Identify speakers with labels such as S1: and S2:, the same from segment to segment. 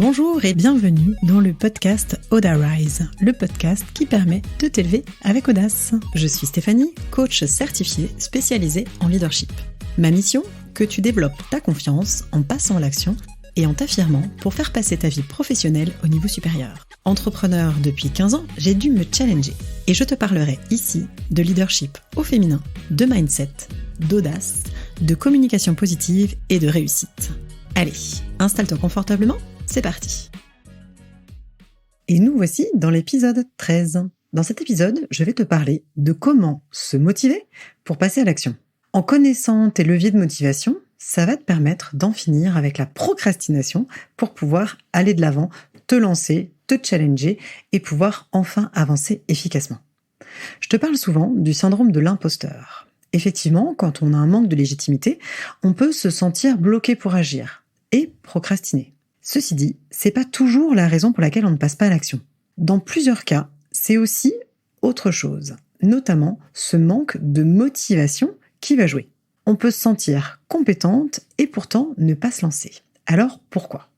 S1: Bonjour et bienvenue dans le podcast Audarise, le podcast qui permet de t'élever avec audace. Je suis Stéphanie, coach certifiée spécialisée en leadership. Ma mission, que tu développes ta confiance en passant à l'action et en t'affirmant pour faire passer ta vie professionnelle au niveau supérieur. Entrepreneur depuis 15 ans, j'ai dû me challenger et je te parlerai ici de leadership au féminin, de mindset, d'audace, de communication positive et de réussite. Allez, installe-toi confortablement, c'est parti. Et nous voici dans l'épisode 13. Dans cet épisode, je vais te parler de comment se motiver pour passer à l'action. En connaissant tes leviers de motivation, ça va te permettre d'en finir avec la procrastination pour pouvoir aller de l'avant, te lancer, te challenger et pouvoir enfin avancer efficacement. Je te parle souvent du syndrome de l'imposteur. Effectivement, quand on a un manque de légitimité, on peut se sentir bloqué pour agir et procrastiner. Ceci dit, c'est pas toujours la raison pour laquelle on ne passe pas à l'action. Dans plusieurs cas, c'est aussi autre chose, notamment ce manque de motivation qui va jouer. On peut se sentir compétente et pourtant ne pas se lancer. Alors pourquoi ?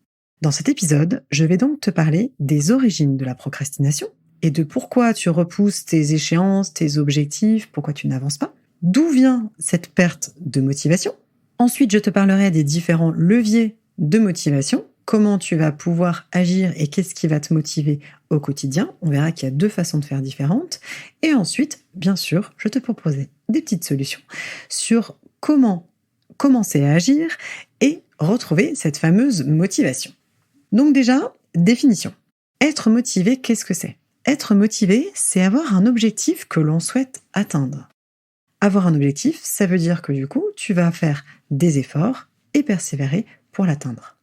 S1: Dans cet épisode, je vais donc te parler des origines de la procrastination et de pourquoi tu repousses tes échéances, tes objectifs, pourquoi tu n'avances pas, d'où vient cette perte de motivation. Ensuite, je te parlerai des différents leviers de motivation, comment tu vas pouvoir agir et qu'est-ce qui va te motiver au quotidien. On verra qu'il y a deux façons de faire différentes. Et ensuite, bien sûr, je te proposerai des petites solutions sur comment commencer à agir et retrouver cette fameuse motivation. Donc déjà, définition. Être motivé, qu'est-ce que c'est ? Être motivé, c'est avoir un objectif que l'on souhaite atteindre. Avoir un objectif, ça veut dire que du coup, tu vas faire des efforts et persévérer pour l'atteindre.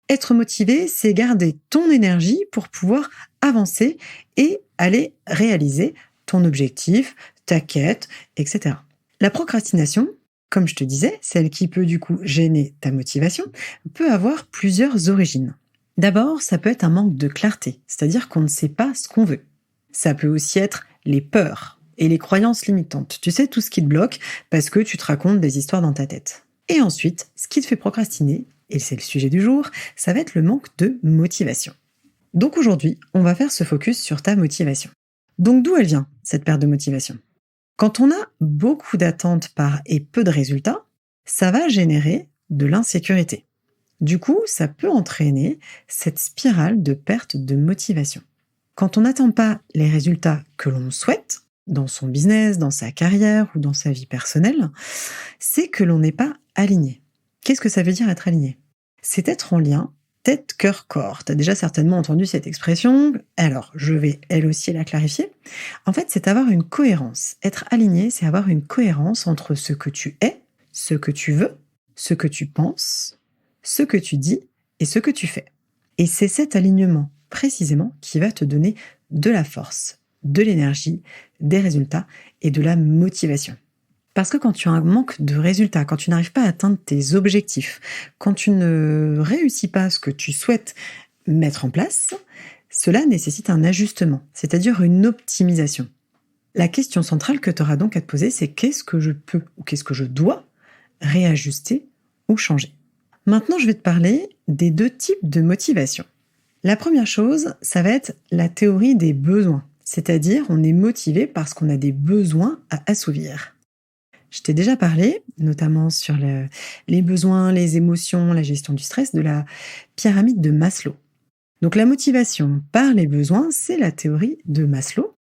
S1: Être motivé, c'est garder ton énergie pour pouvoir avancer et aller réaliser ton objectif, ta quête, etc. La procrastination, comme je te disais, celle qui peut du coup gêner ta motivation, peut avoir plusieurs origines. D'abord, ça peut être un manque de clarté, c'est-à-dire qu'on ne sait pas ce qu'on veut. Ça peut aussi être les peurs et les croyances limitantes. Tu sais, tout ce qui te bloque parce que tu te racontes des histoires dans ta tête. Et ensuite, ce qui te fait procrastiner, et c'est le sujet du jour, ça va être le manque de motivation. Donc aujourd'hui, on va faire ce focus sur ta motivation. Donc d'où elle vient, cette perte de motivation ? Quand on a beaucoup d'attentes et peu de résultats, ça va générer de l'insécurité. Du coup, ça peut entraîner cette spirale de perte de motivation. Quand on n'attend pas les résultats que l'on souhaite, dans son business, dans sa carrière ou dans sa vie personnelle, c'est que l'on n'est pas aligné. Qu'est-ce que ça veut dire être aligné ? C'est être en lien tête, cœur, corps. Tu as déjà certainement entendu cette expression, alors je vais elle aussi la clarifier. En fait, c'est avoir une cohérence. Être aligné, c'est avoir une cohérence entre ce que tu es, ce que tu veux, ce que tu penses, ce que tu dis et ce que tu fais. Et c'est cet alignement, précisément, qui va te donner de la force, de l'énergie, des résultats et de la motivation. Parce que quand tu as un manque de résultats, quand tu n'arrives pas à atteindre tes objectifs, quand tu ne réussis pas ce que tu souhaites mettre en place, cela nécessite un ajustement, c'est-à-dire une optimisation. La question centrale que tu auras donc à te poser, c'est qu'est-ce que je peux ou qu'est-ce que je dois réajuster ou changer. Maintenant, je vais te parler des deux types de motivation. La première chose, ça va être la théorie des besoins, c'est-à-dire on est motivé parce qu'on a des besoins à assouvir. Je t'ai déjà parlé, notamment sur les besoins, les émotions, la gestion du stress, de la pyramide de Maslow. Donc la motivation par les besoins, c'est la théorie de Maslow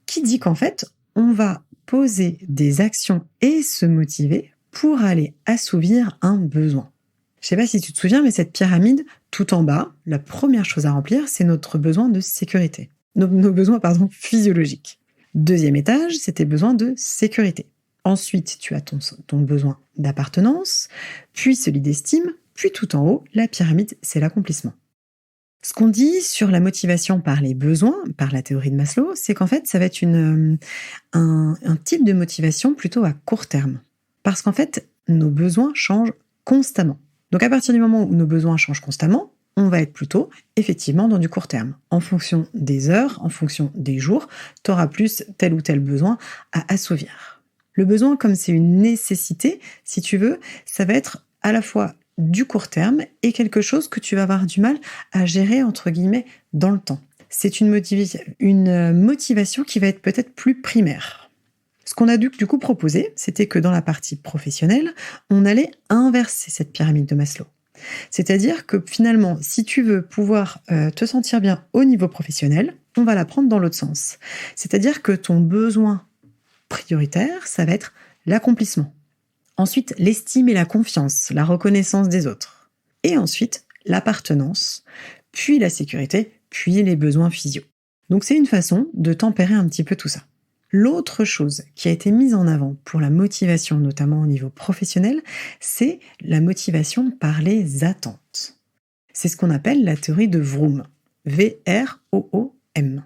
S1: qui dit qu'en fait, on va poser des actions et se motiver pour aller assouvir un besoin. Je ne sais pas si tu te souviens, mais cette pyramide, tout en bas, la première chose à remplir, c'est notre besoin de sécurité. Nos besoins, physiologiques. Deuxième étage, c'est tes besoins de sécurité. Ensuite, tu as ton besoin d'appartenance, puis celui d'estime, puis tout en haut, la pyramide, c'est l'accomplissement. Ce qu'on dit sur la motivation par les besoins, par la théorie de Maslow, c'est qu'en fait, ça va être un type de motivation plutôt à court terme. Parce qu'en fait, nos besoins changent constamment. Donc à partir du moment où nos besoins changent constamment, on va être plutôt effectivement dans du court terme. En fonction des heures, en fonction des jours, tu auras plus tel ou tel besoin à assouvir. Le besoin, comme c'est une nécessité, si tu veux, ça va être à la fois du court terme et quelque chose que tu vas avoir du mal à gérer, entre guillemets, dans le temps. C'est une motivation qui va être peut-être plus primaire. Ce qu'on a du coup proposé, c'était que dans la partie professionnelle, on allait inverser cette pyramide de Maslow. C'est-à-dire que finalement, si tu veux pouvoir te sentir bien au niveau professionnel, on va la prendre dans l'autre sens. C'est-à-dire que ton besoin prioritaire, ça va être l'accomplissement. Ensuite, l'estime et la confiance, la reconnaissance des autres. Et ensuite, l'appartenance, puis la sécurité, puis les besoins physio. Donc c'est une façon de tempérer un petit peu tout ça. L'autre chose qui a été mise en avant pour la motivation, notamment au niveau professionnel, c'est la motivation par les attentes. C'est ce qu'on appelle la théorie de Vroom. V-R-O-O-M.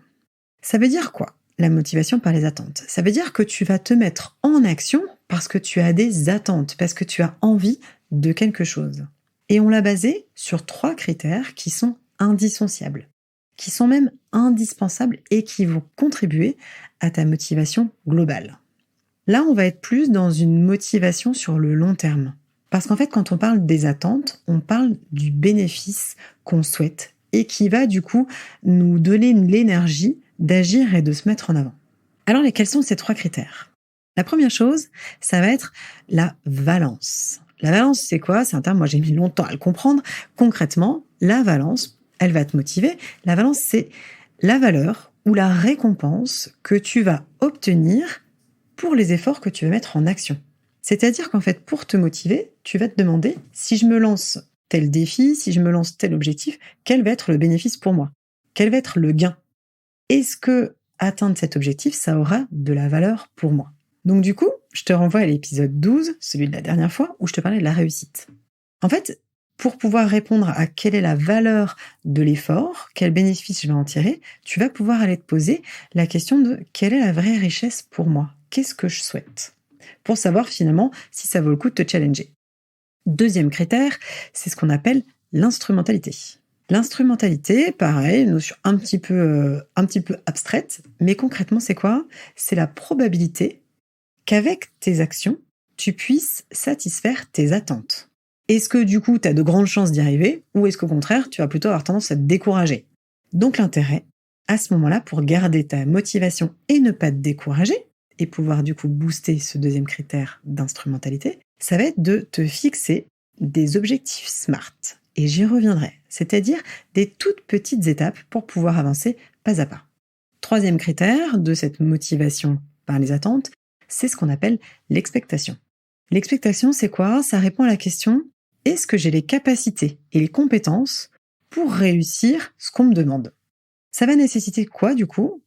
S1: Ça veut dire quoi, la motivation par les attentes? Ça veut dire que tu vas te mettre en action parce que tu as des attentes, parce que tu as envie de quelque chose. Et on l'a basé sur 3 critères qui sont indissociables, qui sont même indispensables et qui vont contribuer à ta motivation globale. Là, on va être plus dans une motivation sur le long terme. Parce qu'en fait, quand on parle des attentes, on parle du bénéfice qu'on souhaite et qui va du coup nous donner l'énergie d'agir et de se mettre en avant. Alors, quels sont ces 3 critères? La première chose, ça va être la valence. La valence, c'est quoi? C'est un terme, moi j'ai mis longtemps à le comprendre. Concrètement, la valence, elle va te motiver. La valence, c'est la valeur ou la récompense que tu vas obtenir pour les efforts que tu vas mettre en action. C'est-à-dire qu'en fait, pour te motiver, tu vas te demander, si je me lance tel défi, si je me lance tel objectif, quel va être le bénéfice pour moi? Quel va être le gain? Est-ce que atteindre cet objectif, ça aura de la valeur pour moi? Donc du coup, je te renvoie à l'épisode 12, celui de la dernière fois, où je te parlais de la réussite. En fait, pour pouvoir répondre à quelle est la valeur de l'effort, quel bénéfice je vais en tirer, tu vas pouvoir aller te poser la question de quelle est la vraie richesse pour moi? Qu'est-ce que je souhaite? Pour savoir finalement si ça vaut le coup de te challenger. Deuxième critère, c'est ce qu'on appelle l'instrumentalité. L'instrumentalité, pareil, une notion un petit peu abstraite, mais concrètement c'est quoi? C'est la probabilité qu'avec tes actions, tu puisses satisfaire tes attentes. Est-ce que du coup, tu as de grandes chances d'y arriver ou est-ce qu'au contraire, tu vas plutôt avoir tendance à te décourager? Donc l'intérêt, à ce moment-là, pour garder ta motivation et ne pas te décourager, et pouvoir du coup booster ce deuxième critère d'instrumentalité, ça va être de te fixer des objectifs SMART. Et j'y reviendrai, c'est-à-dire des toutes petites étapes pour pouvoir avancer pas à pas. Troisième critère de cette motivation par les attentes, c'est ce qu'on appelle l'expectation. L'expectation, c'est quoi? Ça répond à la question, est-ce que j'ai les capacités et les compétences pour réussir ce qu'on me demande? Ça va nécessiter quoi du coup?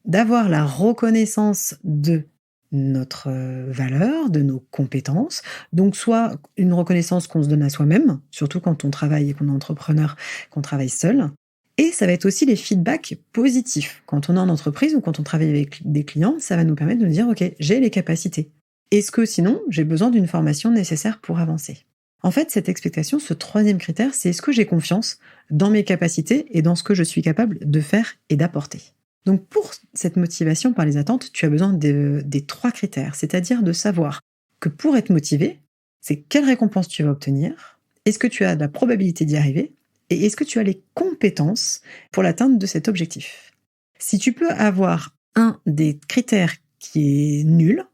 S1: D'avoir la reconnaissance de notre valeur, de nos compétences. Donc soit une reconnaissance qu'on se donne à soi-même, surtout quand on travaille et qu'on est entrepreneur, qu'on travaille seul. Et ça va être aussi les feedbacks positifs. Quand on est en entreprise ou quand on travaille avec des clients, ça va nous permettre de nous dire « Ok, j'ai les capacités. Est-ce que sinon, j'ai besoin d'une formation nécessaire pour avancer ?» En fait, cette expectation, ce troisième critère, c'est est-ce que j'ai confiance dans mes capacités et dans ce que je suis capable de faire et d'apporter. Donc pour cette motivation par les attentes, tu as besoin des 3 critères, c'est-à-dire de savoir que pour être motivé, c'est quelle récompense tu vas obtenir, est-ce que tu as de la probabilité d'y arriver, et est-ce que tu as les compétences pour l'atteinte de cet objectif. Si tu peux avoir un des critères qui est nul,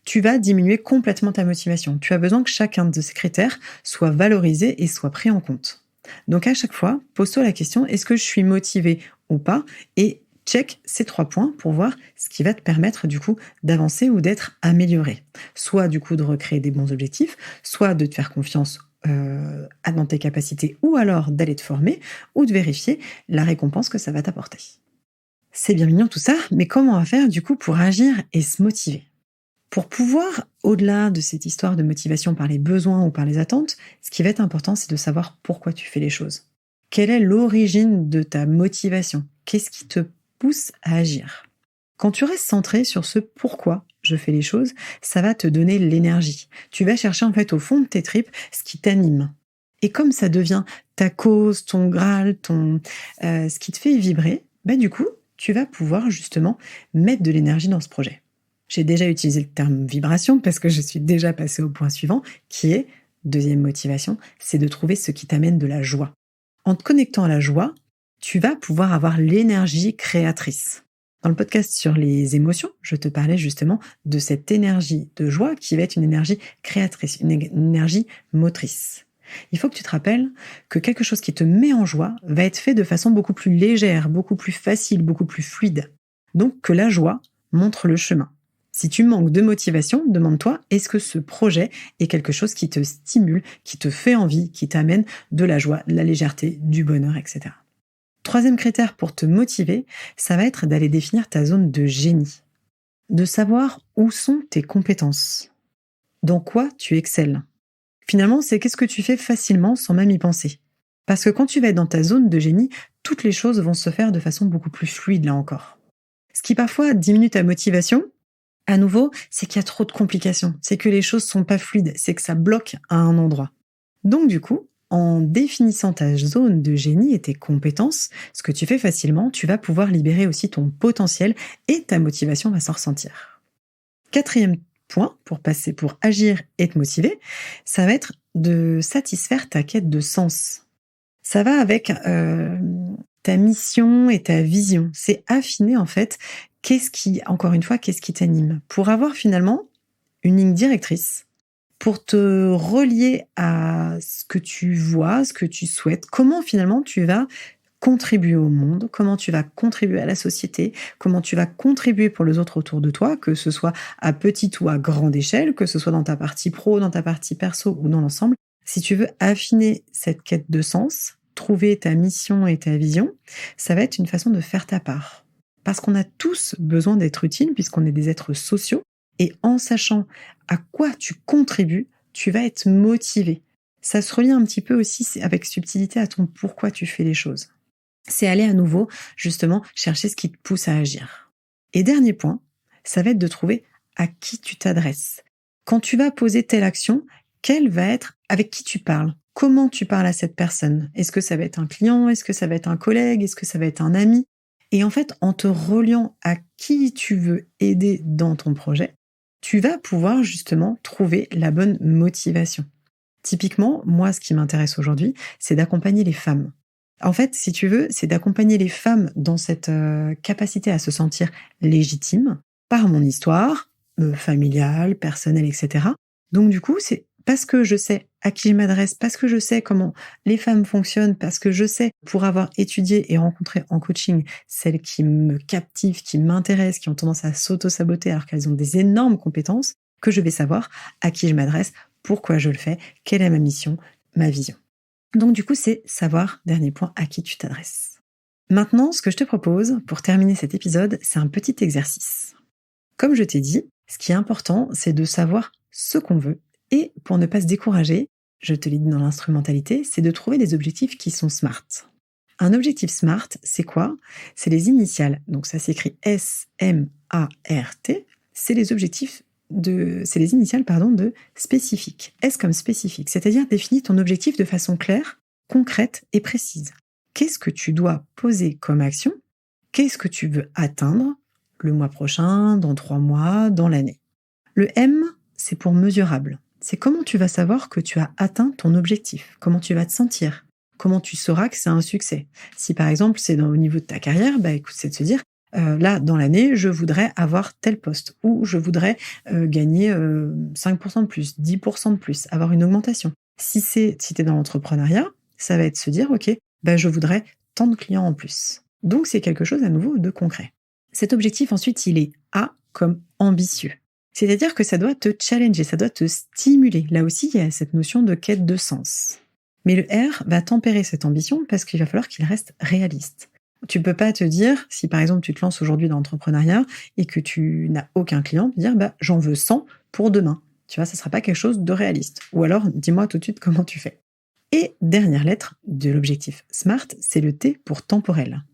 S1: tu vas diminuer complètement ta motivation. Tu as besoin que chacun de ces critères soit valorisé et soit pris en compte. Donc à chaque fois, pose-toi la question, est-ce que je suis motivé ou pas? Et check ces 3 points pour voir ce qui va te permettre du coup d'avancer ou d'être amélioré. Soit du coup de recréer des bons objectifs, soit de te faire confiance dans tes capacités ou alors d'aller te former ou de vérifier la récompense que ça va t'apporter. C'est bien mignon tout ça, mais comment on va faire du coup pour agir et se motiver? Pour pouvoir, au-delà de cette histoire de motivation par les besoins ou par les attentes, ce qui va être important, c'est de savoir pourquoi tu fais les choses. Quelle est l'origine de ta motivation? Qu'est-ce qui te pousse à agir? Quand tu restes centré sur ce pourquoi je fais les choses, ça va te donner l'énergie. Tu vas chercher en fait au fond de tes tripes ce qui t'anime. Et comme ça devient ta cause, ton graal, ce qui te fait vibrer, du coup, tu vas pouvoir justement mettre de l'énergie dans ce projet. J'ai déjà utilisé le terme vibration parce que je suis déjà passée au point suivant qui est deuxième motivation, c'est de trouver ce qui t'amène de la joie. En te connectant à la joie, tu vas pouvoir avoir l'énergie créatrice. Dans le podcast sur les émotions, je te parlais justement de cette énergie de joie qui va être une énergie créatrice, une énergie motrice. Il faut que tu te rappelles que quelque chose qui te met en joie va être fait de façon beaucoup plus légère, beaucoup plus facile, beaucoup plus fluide. Donc que la joie montre le chemin. Si tu manques de motivation, demande-toi, est-ce que ce projet est quelque chose qui te stimule, qui te fait envie, qui t'amène de la joie, de la légèreté, du bonheur, etc. Troisième critère pour te motiver, ça va être d'aller définir ta zone de génie. De savoir où sont tes compétences. Dans quoi tu excelles. Finalement, c'est qu'est-ce que tu fais facilement sans même y penser. Parce que quand tu vas être dans ta zone de génie, toutes les choses vont se faire de façon beaucoup plus fluide là encore. Ce qui parfois diminue ta motivation, à nouveau, c'est qu'il y a trop de complications, c'est que les choses sont pas fluides, c'est que ça bloque à un endroit. Donc du coup, en définissant ta zone de génie et tes compétences, ce que tu fais facilement, tu vas pouvoir libérer aussi ton potentiel et ta motivation va s'en ressentir. Quatrième point pour agir et te motiver, ça va être de satisfaire ta quête de sens. Ça va avec ta mission et ta vision. C'est affiner en fait qu'est-ce qui t'anime pour avoir finalement une ligne directrice, pour te relier à ce que tu vois, ce que tu souhaites, comment finalement tu vas contribuer au monde, comment tu vas contribuer à la société, comment tu vas contribuer pour les autres autour de toi, que ce soit à petite ou à grande échelle, que ce soit dans ta partie pro, dans ta partie perso ou dans l'ensemble. Si tu veux affiner cette quête de sens, trouver ta mission et ta vision, ça va être une façon de faire ta part. Parce qu'on a tous besoin d'être utiles puisqu'on est des êtres sociaux et en sachant à quoi tu contribues, tu vas être motivé. Ça se relie un petit peu aussi avec subtilité à ton pourquoi tu fais les choses. C'est aller à nouveau, justement, chercher ce qui te pousse à agir. Et dernier point, ça va être de trouver à qui tu t'adresses. Quand tu vas poser telle action, quelle va être, avec qui tu parles? Comment tu parles à cette personne? Est-ce que ça va être un client? Est-ce que ça va être un collègue? Est-ce que ça va être un ami? Et en fait, en te reliant à qui tu veux aider dans ton projet, tu vas pouvoir justement trouver la bonne motivation. Typiquement, moi, ce qui m'intéresse aujourd'hui, c'est d'accompagner les femmes. En fait, si tu veux, c'est d'accompagner les femmes dans cette capacité à se sentir légitimes par mon histoire, familiale, personnelle, etc. Donc du coup, c'est parce que je sais à qui je m'adresse, parce que je sais comment les femmes fonctionnent, parce que je sais, pour avoir étudié et rencontré en coaching celles qui me captivent, qui m'intéressent, qui ont tendance à s'auto-saboter alors qu'elles ont des énormes compétences, que je vais savoir à qui je m'adresse, pourquoi je le fais, quelle est ma mission, ma vision. Donc du coup, c'est savoir, dernier point, à qui tu t'adresses. Maintenant, ce que je te propose pour terminer cet épisode, c'est un petit exercice. Comme je t'ai dit, ce qui est important, c'est de savoir ce qu'on veut. Et pour ne pas se décourager, je te l'ai dit dans l'instrumentalité, c'est de trouver des objectifs qui sont SMART. Un objectif SMART, c'est quoi? C'est les initiales. Donc ça s'écrit S-M-A-R-T. C'est les initiales de spécifique. S comme spécifique, c'est-à-dire définis ton objectif de façon claire, concrète et précise. Qu'est-ce que tu dois poser comme action? Qu'est-ce que tu veux atteindre le mois prochain, dans 3 mois, dans l'année? Le M, c'est pour mesurable. C'est comment tu vas savoir que tu as atteint ton objectif, comment tu vas te sentir, comment tu sauras que c'est un succès. Si par exemple c'est au niveau de ta carrière, écoute, c'est de se dire, là dans l'année, je voudrais avoir tel poste, ou je voudrais gagner 5% de plus, 10% de plus, avoir une augmentation. Si t'es dans l'entrepreneuriat, ça va être se dire, ok, je voudrais tant de clients en plus. Donc c'est quelque chose à nouveau de concret. Cet objectif ensuite, il est A comme ambitieux. C'est-à-dire que ça doit te challenger, ça doit te stimuler. Là aussi, il y a cette notion de quête de sens. Mais le R va tempérer cette ambition parce qu'il va falloir qu'il reste réaliste. Tu peux pas te dire, si par exemple tu te lances aujourd'hui dans l'entrepreneuriat et que tu n'as aucun client, te dire j'en veux 100 pour demain. Tu vois, ça sera pas quelque chose de réaliste. Ou alors, dis-moi tout de suite comment tu fais. Et dernière lettre de l'objectif SMART, c'est le T pour temporel.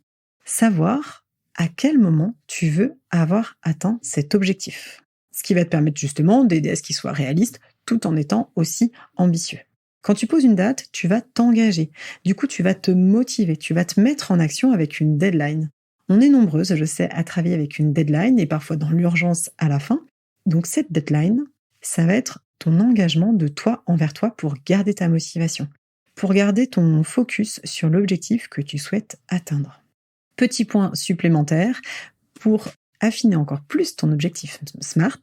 S1: Savoir à quel moment tu veux avoir atteint cet objectif. Ce qui va te permettre justement d'aider à ce qu'il soit réaliste tout en étant aussi ambitieux. Quand tu poses une date, tu vas t'engager. Du coup, tu vas te motiver, tu vas te mettre en action avec une deadline. On est nombreuses, je sais, à travailler avec une deadline et parfois dans l'urgence à la fin. Donc cette deadline, ça va être ton engagement de toi envers toi pour garder ta motivation, pour garder ton focus sur l'objectif que tu souhaites atteindre. Petit point supplémentaire pour affiner encore plus ton objectif SMART,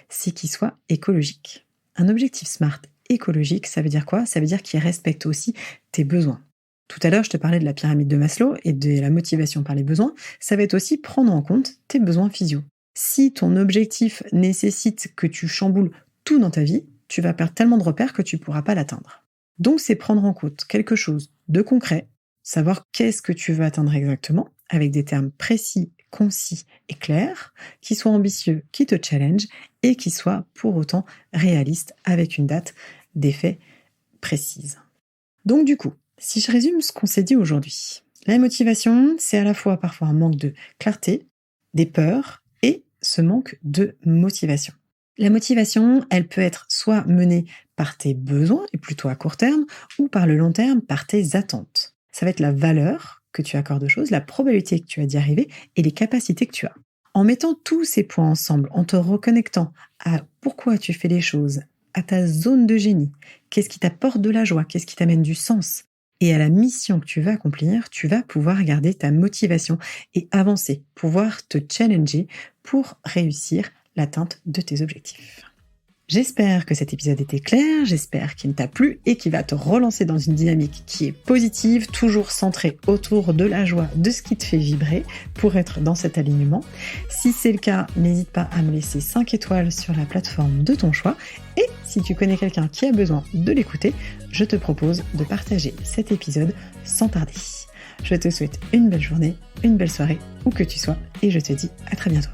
S1: c'est qu'il soit écologique. Un objectif SMART écologique, ça veut dire quoi? Ça veut dire qu'il respecte aussi tes besoins. Tout à l'heure, je te parlais de la pyramide de Maslow et de la motivation par les besoins. Ça va être aussi prendre en compte tes besoins physio. Si ton objectif nécessite que tu chamboules tout dans ta vie, tu vas perdre tellement de repères que tu ne pourras pas l'atteindre. Donc, c'est prendre en compte quelque chose de concret, savoir qu'est-ce que tu veux atteindre exactement, avec des termes précis, concis et clairs, qui soient ambitieux, qui te challenge et qui soient pour autant réalistes avec une date d'effet précise. Donc du coup, si je résume ce qu'on s'est dit aujourd'hui, la motivation, c'est à la fois parfois un manque de clarté, des peurs et ce manque de motivation. La motivation, elle peut être soit menée par tes besoins, et plutôt à court terme, ou par le long terme, par tes attentes. Ça va être la valeur que tu accordes aux choses, la probabilité que tu as d'y arriver et les capacités que tu as. En mettant tous ces points ensemble, en te reconnectant à pourquoi tu fais les choses, à ta zone de génie, qu'est-ce qui t'apporte de la joie, qu'est-ce qui t'amène du sens, et à la mission que tu vas accomplir, tu vas pouvoir garder ta motivation et avancer, pouvoir te challenger pour réussir l'atteinte de tes objectifs. J'espère que cet épisode était clair, j'espère qu'il t'a plu et qu'il va te relancer dans une dynamique qui est positive, toujours centrée autour de la joie, de ce qui te fait vibrer pour être dans cet alignement. Si c'est le cas, n'hésite pas à me laisser 5 étoiles sur la plateforme de ton choix et si tu connais quelqu'un qui a besoin de l'écouter, je te propose de partager cet épisode sans tarder. Je te souhaite une belle journée, une belle soirée, où que tu sois et je te dis à très bientôt.